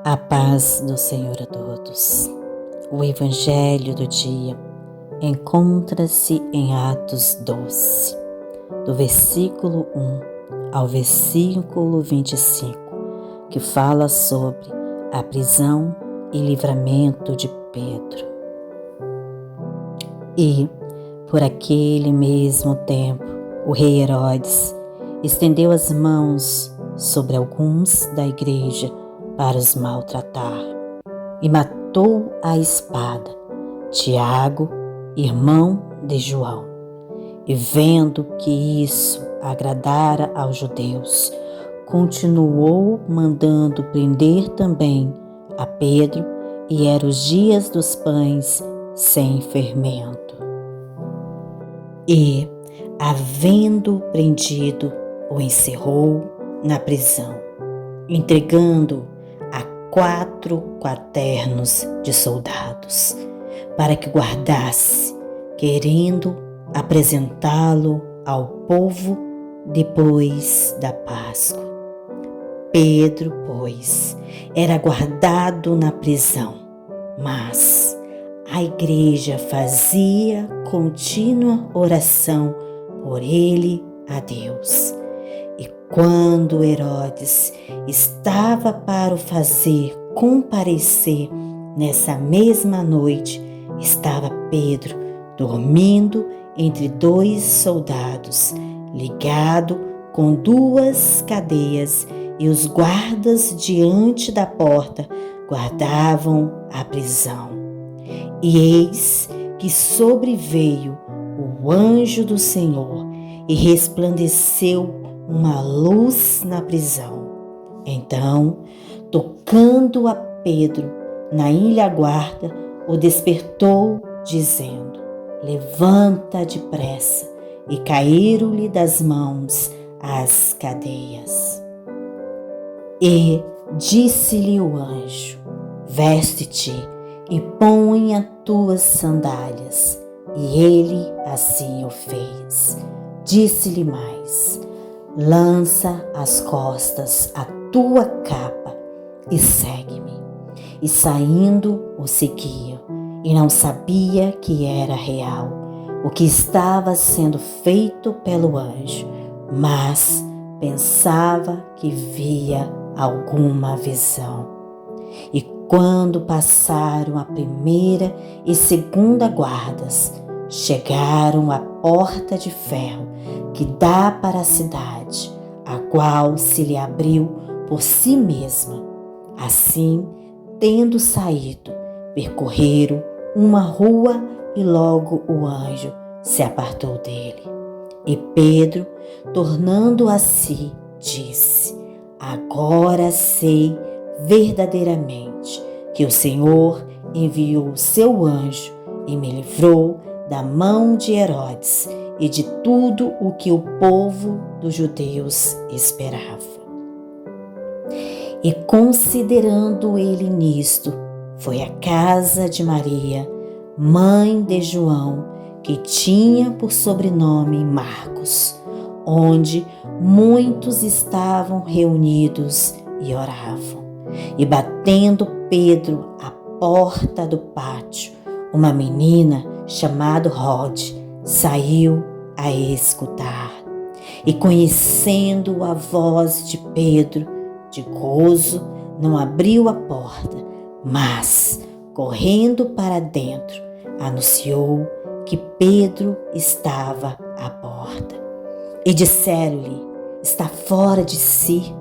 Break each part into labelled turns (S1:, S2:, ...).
S1: A paz do Senhor a todos. O Evangelho do dia encontra-se em Atos 12, do versículo 1 ao versículo 25, que fala sobre a prisão e livramento de Pedro. E, por aquele mesmo tempo, o rei Herodes estendeu as mãos sobre alguns da igreja para os maltratar, e matou à espada Tiago, irmão de João. E vendo que isso agradara aos judeus, continuou mandando prender também a Pedro, e eram os dias dos pães sem fermento. E, havendo prendido, o encerrou na prisão, entregando-o a 4 quaternos de soldados, para que guardasse, querendo apresentá-lo ao povo depois da Páscoa. Pedro, pois, era guardado na prisão, mas a igreja fazia contínua oração por ele a Deus. E quando Herodes estava para o fazer comparecer, nessa mesma noite estava Pedro dormindo entre 2 soldados, ligado com 2 cadeias, e os guardas diante da porta guardavam a prisão. E eis que sobreveio o anjo do Senhor, e resplandeceu uma luz na prisão. Então, tocando a Pedro na ilha guarda, o despertou, dizendo: levanta depressa. E caíram-lhe das mãos as cadeias. E disse-lhe o anjo: veste-te e põe as tuas sandálias. E ele assim o fez. Disse-lhe mais: lança às costas a tua capa e segue-me. E saindo o seguia, e não sabia que era real o que estava sendo feito pelo anjo, mas pensava que via alguma visão. E quando passaram a primeira e segunda guardas, chegaram à porta de ferro que dá para a cidade, a qual se lhe abriu por si mesma. Assim, tendo saído, percorreram uma rua, e logo o anjo se apartou dele. E Pedro, tornando a si, disse: agora sei verdadeiramente que o Senhor enviou o seu anjo e me livrou da mão de Herodes e de tudo o que o povo dos judeus esperava. E considerando ele nisto, foi à casa de Maria, mãe de João, que tinha por sobrenome Marcos, onde muitos estavam reunidos e oravam. E batendo Pedro à porta do pátio, uma menina chamada Rode saiu a escutar. E conhecendo a voz de Pedro, de gozo, não abriu a porta, mas, correndo para dentro, anunciou que Pedro estava à porta. E disseram-lhe: está fora de si.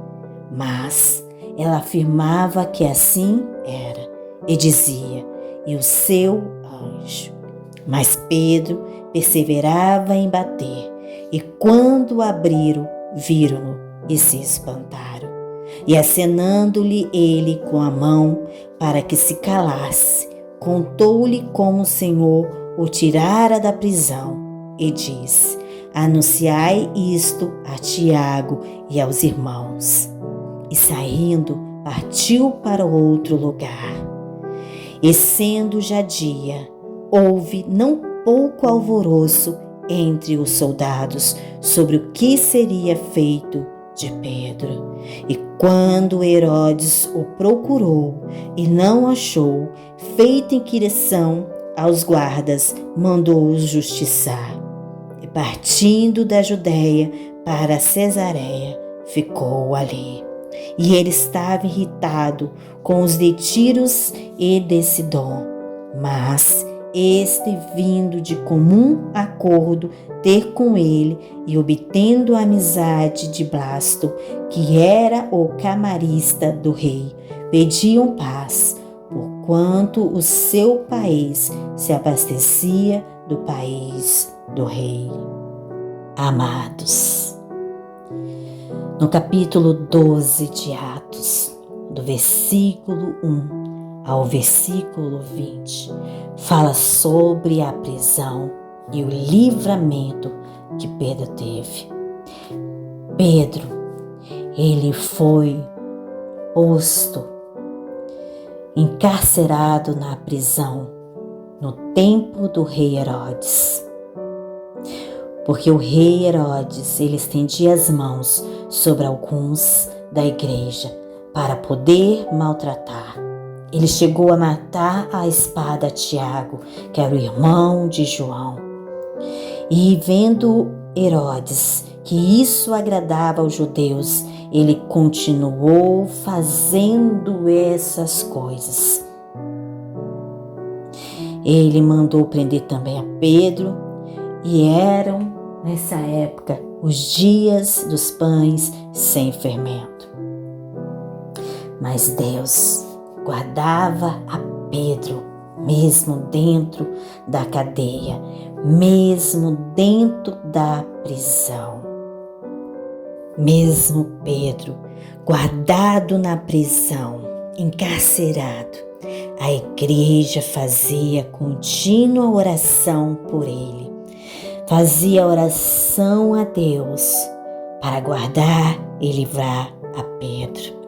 S1: Mas ela afirmava que assim era, e dizia: e o seu anjo. Mas Pedro perseverava em bater, e quando abriram, viram-no e se espantaram. E acenando-lhe ele com a mão para que se calasse, contou-lhe como o Senhor o tirara da prisão, e disse: anunciai isto a Tiago e aos irmãos. E saindo, partiu para outro lugar. E sendo já dia, houve não pouco alvoroço entre os soldados sobre o que seria feito de Pedro. E quando Herodes o procurou e não achou, feita inquirição aos guardas, mandou-os justiçar. E partindo da Judéia para Cesareia, ficou ali. E ele estava irritado com os de Tíros e de Sidom, mas este, vindo de comum acordo ter com ele e obtendo a amizade de Blasto, que era o camarista do rei, pediam paz, porquanto o seu país se abastecia do país do rei. Amados, no capítulo 12 de Atos, do versículo 1 ao versículo 20, fala sobre a prisão e o livramento que Pedro teve. Pedro, ele foi posto, encarcerado na prisão no tempo do rei Herodes. Porque o rei Herodes, ele estendia as mãos sobre alguns da igreja para poder maltratar. Ele chegou a matar à espada Tiago, que era o irmão de João. E vendo Herodes que isso agradava aos judeus, ele continuou fazendo essas coisas. Ele mandou prender também a Pedro, e eram, nessa época, os dias dos pães sem fermento. Mas Deus guardava a Pedro, mesmo dentro da cadeia, mesmo dentro da prisão. Mesmo Pedro, guardado na prisão, encarcerado, a igreja fazia contínua oração por ele. Fazia oração a Deus para guardar e livrar a Pedro.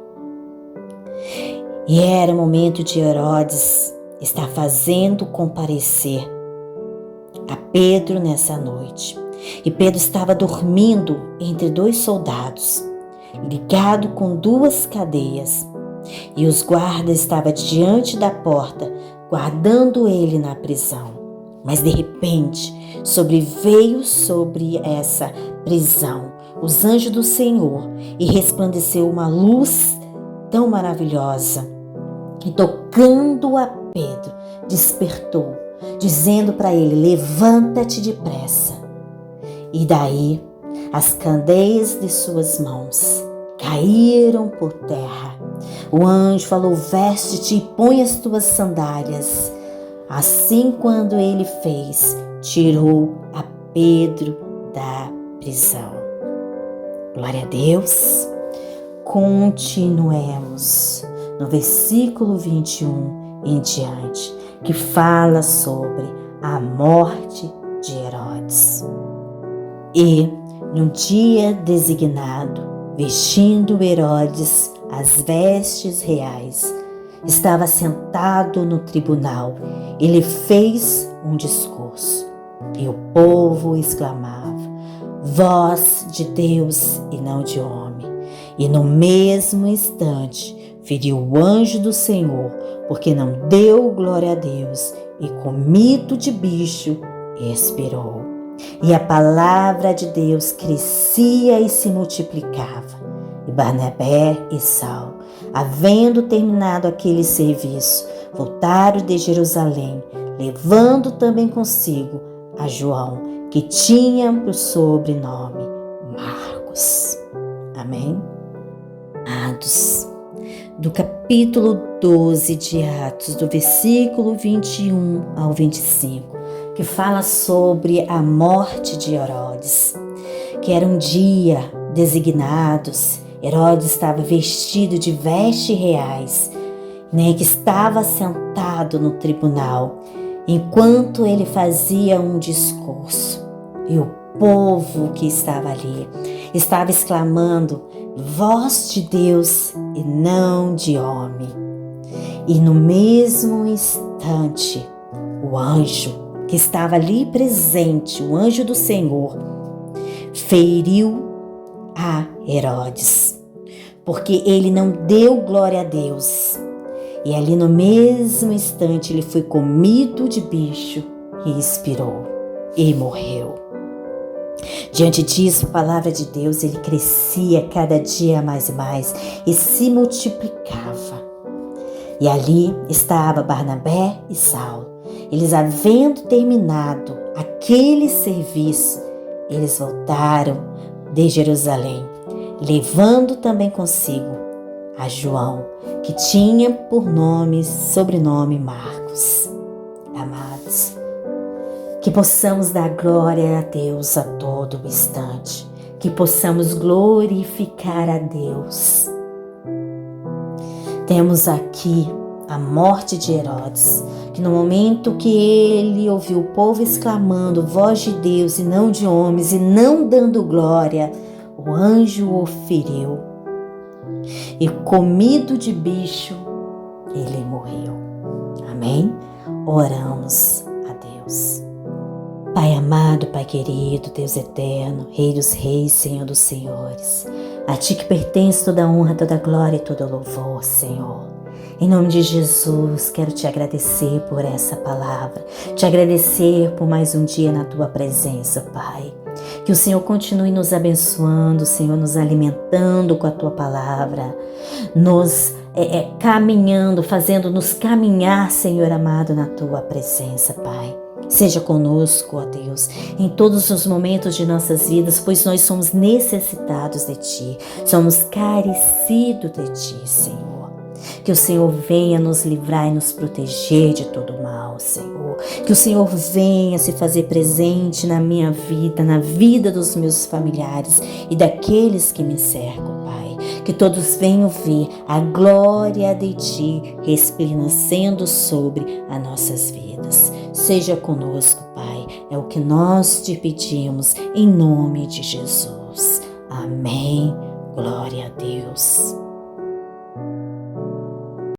S1: E era o momento de Herodes estar fazendo comparecer a Pedro nessa noite. E Pedro estava dormindo entre dois soldados, ligado com duas cadeias. E os guardas estavam diante da porta, guardando ele na prisão. Mas de repente, sobreveio sobre essa prisão os anjos do Senhor e resplandeceu uma luz tão maravilhosa. E tocando a Pedro, despertou, dizendo para ele: levanta-te depressa. E daí as cadeias de suas mãos caíram por terra. O anjo falou: veste-te e põe as tuas sandálias. Assim, quando ele fez, tirou a Pedro da prisão. Glória a Deus. Continuemos no versículo 21 em diante, que fala sobre a morte de Herodes. E, no dia designado, vestindo Herodes as vestes reais, estava sentado no tribunal. Ele fez um discurso e o povo exclamava: voz de Deus e não de homem. E no mesmo instante feriu o anjo do Senhor, porque não deu glória a Deus, e comido de bicho expirou. E a palavra de Deus crescia e se multiplicava. E Barnabé e Saulo, havendo terminado aquele serviço, voltaram de Jerusalém, levando também consigo a João, que tinha por sobrenome Marcos. Amém? Amados, do capítulo 12 de Atos, do versículo 21 ao 25, que fala sobre a morte de Herodes, que era um dia designados. Herodes estava vestido de vestes reais, que estava sentado no tribunal, enquanto ele fazia um discurso. E o povo que estava ali estava exclamando: voz de Deus e não de homem. E no mesmo instante, o anjo que estava ali presente, o anjo do Senhor, feriu a Herodes, porque ele não deu glória a Deus. E ali no mesmo instante ele foi comido de bicho e expirou e morreu. Diante disso, a palavra de Deus, ele crescia cada dia mais e mais e se multiplicava. E ali estava Barnabé e Saulo. Eles, havendo terminado aquele serviço, eles voltaram de Jerusalém, levando também consigo a João, que tinha por sobrenome Marcos. Amados, que possamos dar glória a Deus a todo instante, que possamos glorificar a Deus. Temos aqui a morte de Herodes, que no momento que ele ouviu o povo exclamando voz de Deus e não de homens, e não dando glória, o anjo o feriu. E comido de bicho, ele morreu. Amém? Oramos a Deus. Pai amado, Pai querido, Deus eterno, Rei dos reis, Senhor dos senhores, a Ti que pertence toda a honra, toda a glória e todo o louvor, Senhor. Em nome de Jesus, quero Te agradecer por essa palavra, Te agradecer por mais um dia na Tua presença, Pai. Que o Senhor continue nos abençoando, Senhor, nos alimentando com a Tua palavra, nos caminhando, fazendo-nos caminhar, Senhor amado, na Tua presença, Pai. Seja conosco, ó Deus, em todos os momentos de nossas vidas, pois nós somos necessitados de Ti, somos carecidos de Ti, Senhor. Que o Senhor venha nos livrar e nos proteger de todo mal, Senhor. Que o Senhor venha se fazer presente na minha vida, na vida dos meus familiares e daqueles que me cercam, Pai. Que todos venham ver a glória de Ti resplandecendo sobre as nossas vidas. Seja conosco, Pai. É o que nós Te pedimos em nome de Jesus. Amém. Glória a Deus.